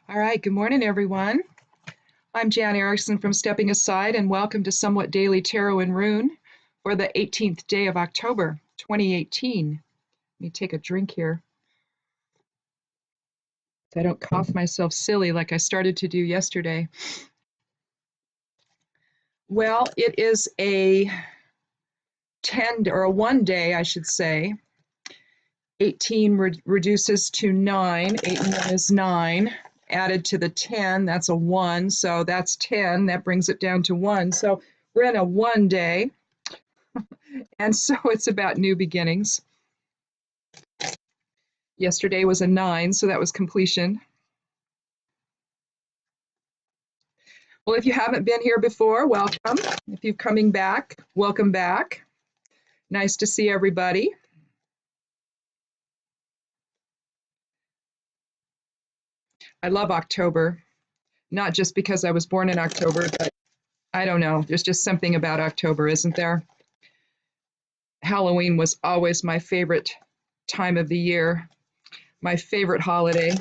All right, good morning, everyone. I'm Jan Erickson from Stepping Aside, and welcome to Somewhat Daily Tarot and Rune for the 18th day of October, 2018. Let me take a drink here so I don't cough myself silly like I started to do yesterday. Well, it is a 10 or a 1 day, I should say. 18 reduces to 9. 8 and 1 is 9. Added to the 10, that's a 1. So that's 10. That brings it down to 1. So we're in a 1 day. And so it's about new beginnings. Yesterday was a 9, so that was completion. Well, if you haven't been here before, welcome. If you're coming back, welcome back. Nice to see everybody. I love October, not just because I was born in October, but I don't know. There's just something about October, isn't there? Halloween was always my favorite time of the year, my favorite holiday.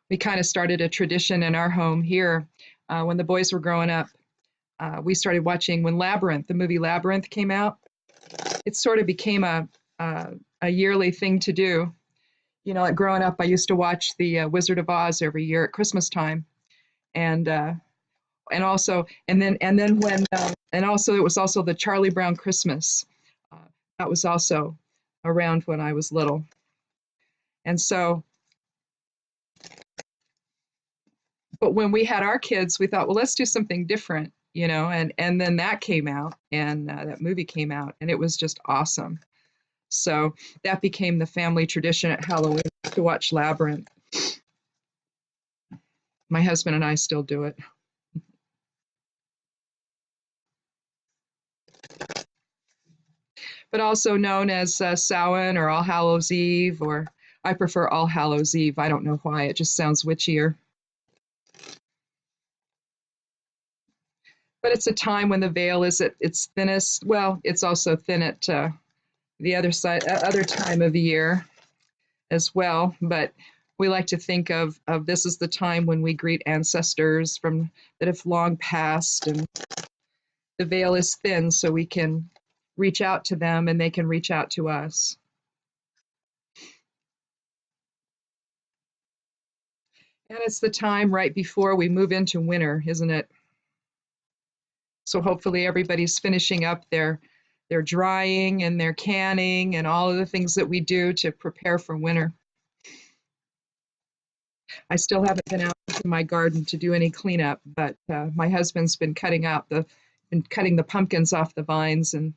We kind of started a tradition in our home here when the boys were growing up. We started watching when the movie Labyrinth came out. It sort of became a yearly thing to do. You know, like growing up, I used to watch the Wizard of Oz every year at Christmas time, and also it was also the Charlie Brown Christmas. Uh, that was also around when I was little, and so. But when we had our kids, we thought, well, let's do something different, you know, and then that came out, and that movie came out, and it was just awesome. So that became the family tradition at Halloween to watch Labyrinth. My husband and I still do it. But also known as Samhain or All Hallows Eve, or I prefer All Hallows Eve. I don't know why, it just sounds witchier. But it's a time when the veil is at its thinnest. Well, it's also thin at the other time of the year as well. But we like to think of this as the time when we greet ancestors from that have long passed, and the veil is thin so we can reach out to them and they can reach out to us. And it's the time right before we move into winter, isn't it? So hopefully everybody's finishing up their drying and their canning and all of the things that we do to prepare for winter. I still haven't been out to my garden to do any cleanup, but my husband's been cutting the pumpkins off the vines, and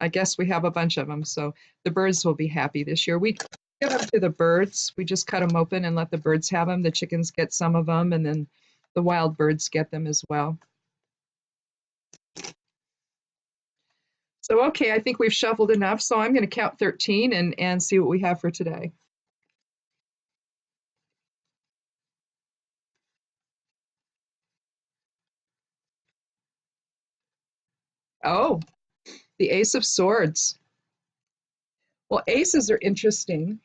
I guess we have a bunch of them. So the birds will be happy this year. We give them to the birds. We just cut them open and let the birds have them. The chickens get some of them, and then the wild birds get them as well. So, okay, I think we've shuffled enough. So I'm going to count 13 and see what we have for today. Oh, the Ace of Swords. Well, aces are interesting.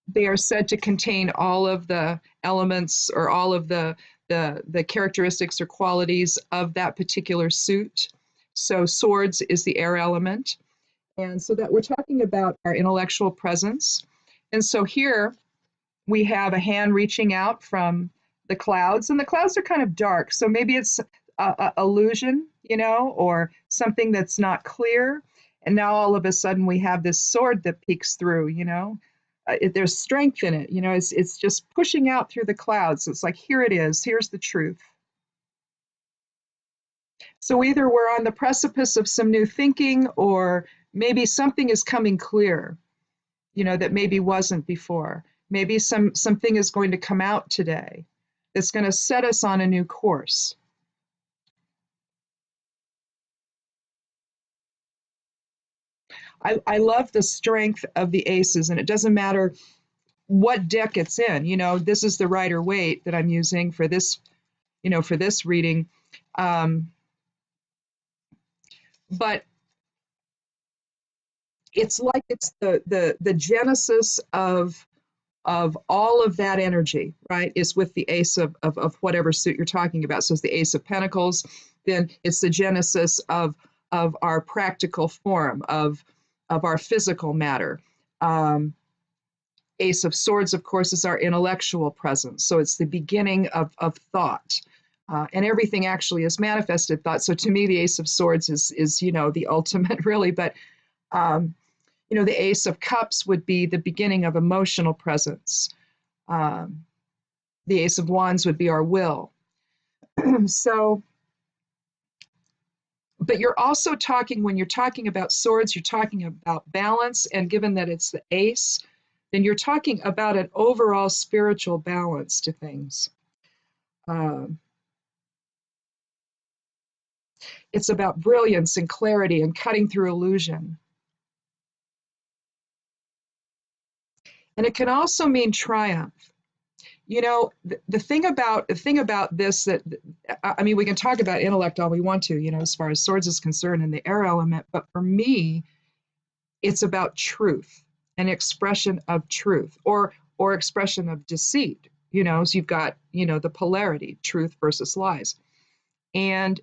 They are said to contain all of the elements or all of the characteristics or qualities of that particular suit. So swords is the air element. And so that we're talking about our intellectual presence. And so here we have a hand reaching out from the clouds, and the clouds are kind of dark. So maybe it's a illusion, you know, or something that's not clear. And now all of a sudden we have this sword that peeks through, you know. There's strength in it, you know, it's just pushing out through the clouds. It's like, here it is, here's the truth. So either we're on the precipice of some new thinking, or maybe something is coming clear, you know, that maybe wasn't before. Maybe something is going to come out today that's going to set us on a new course. I love the strength of the aces, and it doesn't matter what deck it's in. You know, this is the Rider Waite that I'm using for this, you know, for this reading. But it's like it's the genesis of of all of that energy, right, is with the ace of whatever suit you're talking about. So it's the Ace of Pentacles, then it's the genesis of our practical form, of our physical matter. Ace of Swords, of course, is our intellectual presence. So it's the beginning of thought. And everything actually is manifested thought. So to me, the Ace of Swords is the ultimate, really. But the Ace of Cups would be the beginning of emotional presence. The Ace of Wands would be our will. So, but you're also talking, when you're talking about swords, you're talking about balance. And given that it's the ace, then you're talking about an overall spiritual balance to things. It's about brilliance and clarity and cutting through illusion. And it can also mean triumph. The thing about this, that I mean, we can talk about intellect all we want to, as far as swords is concerned and the air element, but for me, it's about truth, an expression of truth, or expression of deceit. So you've got the polarity, truth versus lies. And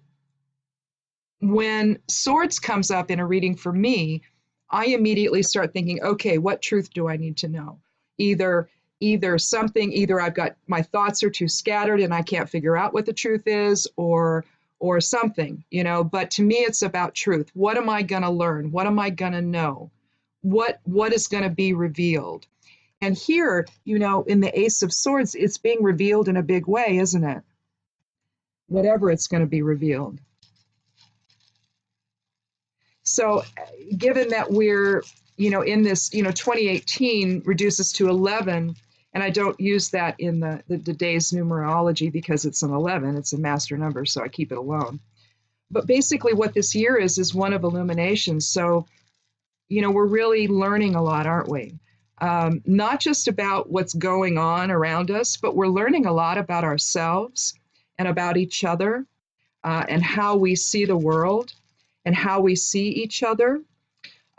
when swords comes up in a reading for me, I immediately start thinking, okay, what truth do I need to know? Either I've got, my thoughts are too scattered and I can't figure out what the truth is, or something, but to me it's about truth. What am I going to learn? What am I going to know? What is going to be revealed? And here, in the Ace of Swords, it's being revealed in a big way, isn't it? Whatever it's going to be revealed. So given that we're, in this, 2018 reduces to 11, and I don't use that in the day's numerology because it's an 11, it's a master number, so I keep it alone. But basically what this year is one of illumination. So, we're really learning a lot, aren't we? Not just about what's going on around us, but we're learning a lot about ourselves and about each other, and how we see the world and how we see each other.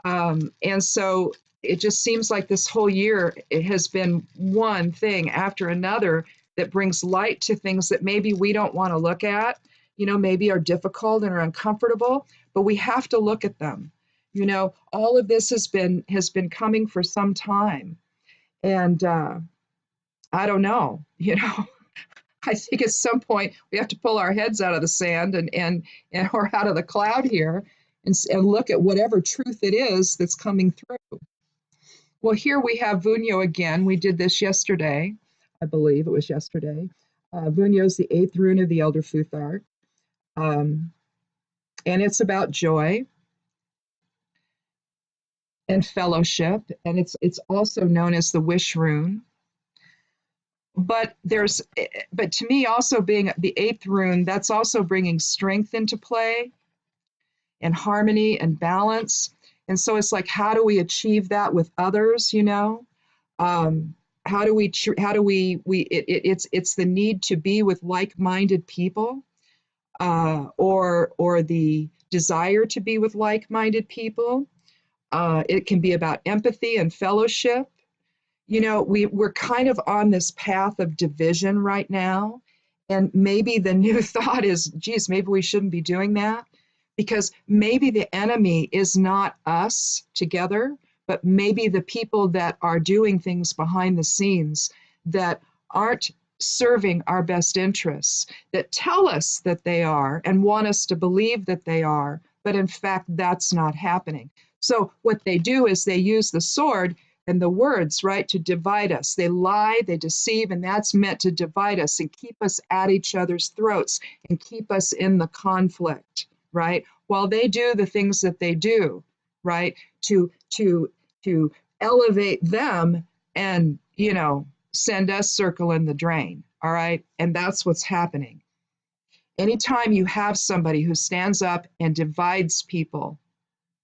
And so it just seems like this whole year, it has been one thing after another that brings light to things that maybe we don't want to look at, maybe are difficult and are uncomfortable, but we have to look at them. All of this has been coming for some time. And I don't know, I think at some point we have to pull our heads out of the sand and or out of the cloud here, and look at whatever truth it is that's coming through. Well, here we have Vunyo again. We did this yesterday. I believe it was yesterday. Vunyo is the 8th rune of the Elder Futhar. And it's about joy and fellowship. And it's also known as the Wish rune. But to me, also being the 8th rune, that's also bringing strength into play and harmony and balance. And so it's like, how do we achieve that with others? How do we it's the need to be with like-minded people, or the desire to be with like-minded people. It can be about empathy and fellowship. We're kind of on this path of division right now. And maybe the new thought is, geez, maybe we shouldn't be doing that, because maybe the enemy is not us together, but maybe the people that are doing things behind the scenes that aren't serving our best interests, that tell us that they are and want us to believe that they are, but in fact, that's not happening. So what they do is they use the sword and the words, right, to divide us. They lie, they deceive, and that's meant to divide us and keep us at each other's throats and keep us in the conflict, right? While they do the things that they do, right, to elevate them and, send us circling the drain, all right? And that's what's happening. Anytime you have somebody who stands up and divides people,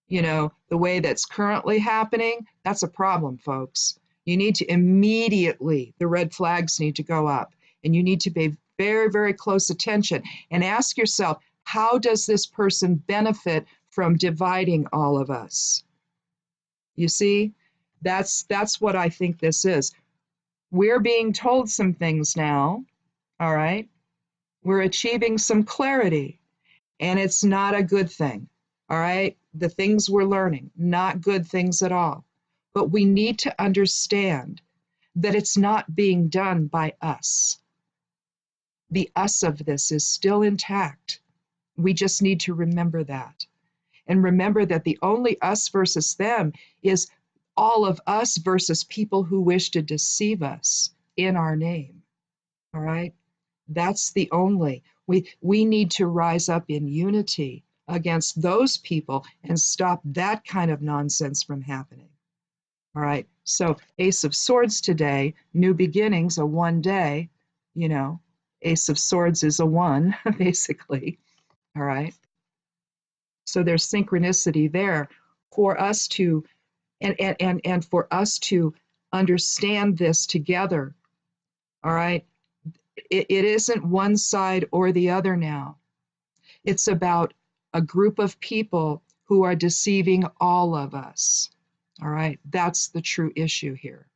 the way that's currently happening, that's a problem, folks. You need to immediately, the red flags need to go up, and you need to pay very, very close attention and ask yourself, how does this person benefit from dividing all of us? You see, that's what I think this is. We're being told some things now, all right? We're achieving some clarity, and it's not a good thing, all right? The things we're learning, not good things at all. But we need to understand that it's not being done by us. The us of this is still intact. We just need to remember that. And remember that the only us versus them is all of us versus people who wish to deceive us in our name. All right? That's the only. We need to rise up in unity against those people and stop that kind of nonsense from happening. All right. So, Ace of Swords today, new beginnings, a one day, you know, Ace of Swords is a one, basically. All right. So there's synchronicity there for us to and for us to understand this together. All right. It isn't one side or the other now. It's about a group of people who are deceiving all of us. All right. That's the true issue here.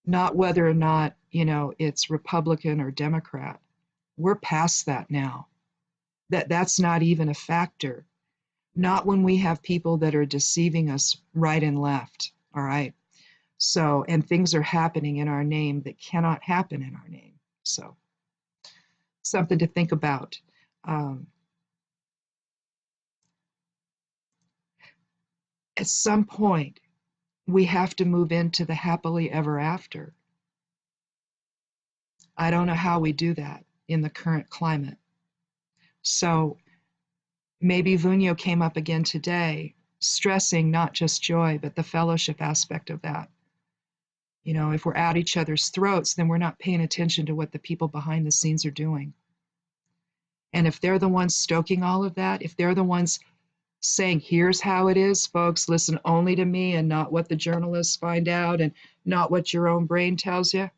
Not whether or not, it's Republican or Democrat. We're past that now. That's not even a factor. Not when we have people that are deceiving us right and left. All right. So, and things are happening in our name that cannot happen in our name. So, something to think about. At some point, we have to move into the happily ever after. I don't know how we do that in the current climate. So, maybe Vunyo came up again today, stressing not just joy, but the fellowship aspect of that. If we're at each other's throats, then we're not paying attention to what the people behind the scenes are doing. And if they're the ones stoking all of that, if they're the ones saying, here's how it is, folks, listen only to me and not what the journalists find out and not what your own brain tells you,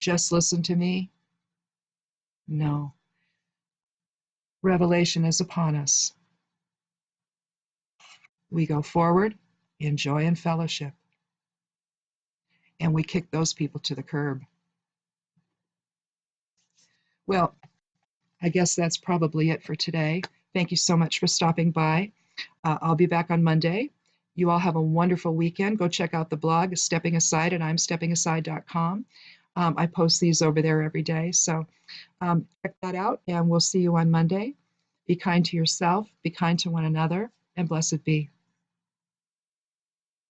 just listen to me. No. Revelation is upon us. We go forward in joy and fellowship, and we kick those people to the curb. Well, I guess that's probably it for today. Thank you so much for stopping by. I'll be back on Monday. You all have a wonderful weekend. Go check out the blog, Stepping Aside, at imsteppingaside.com. I post these over there every day. So check that out, and we'll see you on Monday. Be kind to yourself, be kind to one another, and blessed be.